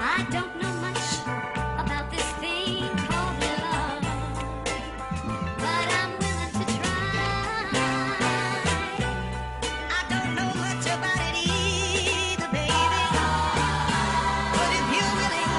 I don't know much about this thing called love, but I'm willing to try. I don't know much about it either, baby, but if you're willing,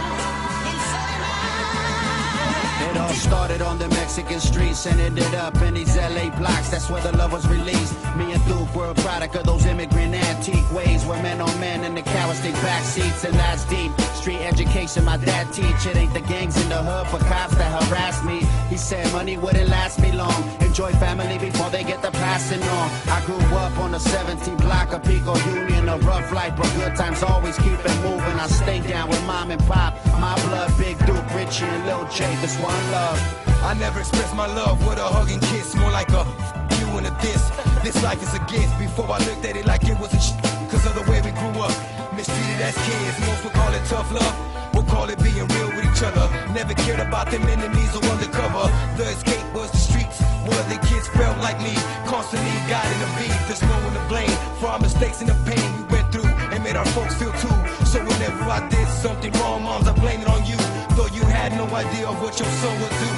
then so am I. It all started on the Mexican streets and ended up in these LA blocks. That's where the love was released. Me and Duke were a product of those immigrant antique ways, where men on men and the cowards take back seats, and that's deep. Street education my dad teach. It ain't the gangs in the hood for cops that harass me. He said money wouldn't last me long. Enjoy family before they get the passing on. I grew up on the 17th block of Pico Union. A rough life, but good times always keep it moving. I stay down with mom and pop. My blood, Big Duke, Richie, and Lil J. This one love. I never expressed my love with a hug and kiss, more like a you and a diss. This life is a gift. Before I looked at it like it was a cause of the way we grew up. Mistreated as kids, most would call it tough love. We'll call it being real with each other. Never cared about them enemies or undercover. The escape was the streets, where the kids felt like me, constantly guiding the beat. There's no one to blame for our mistakes and the pain we went through and made our folks feel too. So whenever I did something wrong, moms, I blame it on you, though you had no idea of what your son would do.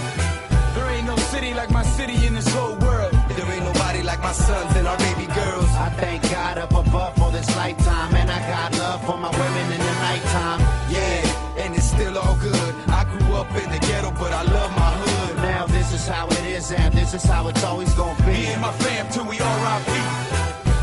There ain't no city like my city in this whole world. There ain't nobody like my sons and our baby girls. I thank God up above for this lifetime, and I got love for my women in the nighttime. Yeah, and it's still all good. I grew up in the ghetto, but I love my hood. Now this is how it is, and this is how it's always gonna be. Me and my fam till we R.I.P.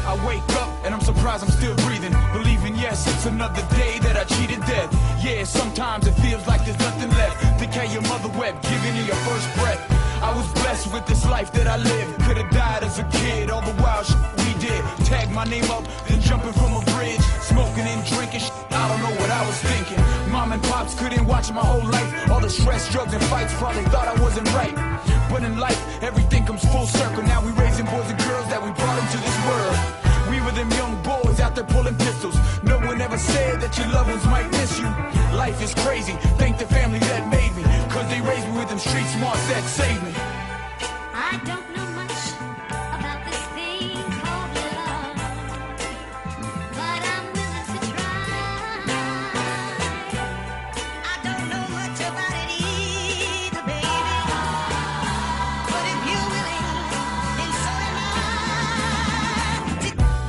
I wake up and I'm surprised I'm still breathing, believing yes, it's another day that I cheated death. Yeah, sometimes it feels like there's nothing left. Think how your mother wept, giving you your first breath. I was blessed with this life that I lived. Could've died as a kid, all the wild shit we did. Tag my name up, then jumping from a bridge. Smoking and drinking shit, I don't know what I was thinking. Mom and pops couldn't watch my whole life. All the stress, drugs, and fights probably thought I wasn't right. But in life, everything comes full circle. Now we raising boys and girls that we brought into this world. We were them young boys out there pulling pistols. No one ever said that your loved ones might miss you. Life is crazy, thank the family that made me, cause they raised me with them street smarts that saved me. I don't know much about this thing called love, but I'm willing to try. I don't know much about it either, baby, but if you're willing, then so am I.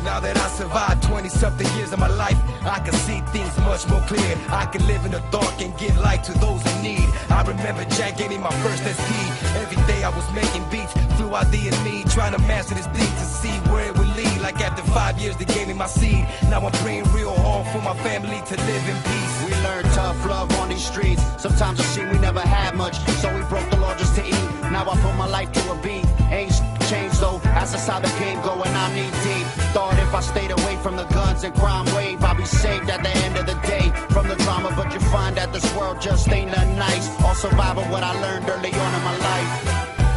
Now that I survived 20-something years of my life, I can see things much more clear. I can live in the dark and give light to those in need. I remember Jack gave me my first SP. Every day I was making beats, flew out D and me, trying to master this thing to see where it would lead. Like after 5 years they gave me my seed. Now I'm praying real hard for my family to live in peace. We learned tough love on these streets. Sometimes it seemed we never had much, so we broke the law just to eat. Now I put my life to a beat. Ain't changed though, that's just how the game go, and I'm knee deep. Thought if I stayed away from the guns and crime wave, I'd be saved at the end of the day from the drama, but you find that this world just ain't nothing nice. All survival what I learned early on in my life.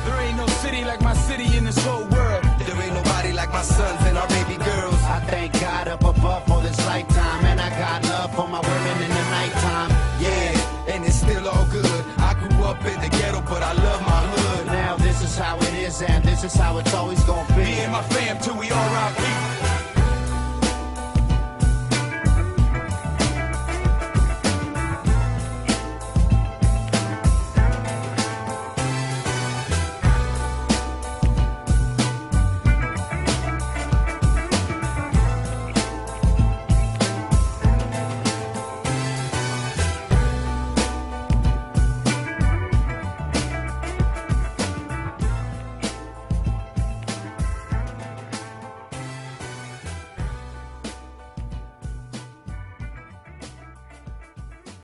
There ain't no city like my city in this whole world. There ain't nobody like my sons and our baby girls. I thank God up above for this lifetime, and I got love for my women in the nighttime. Yeah, and it's still all good. I grew up in the ghetto, but I love my hood. Now this is how it is, and this is how it's always gonna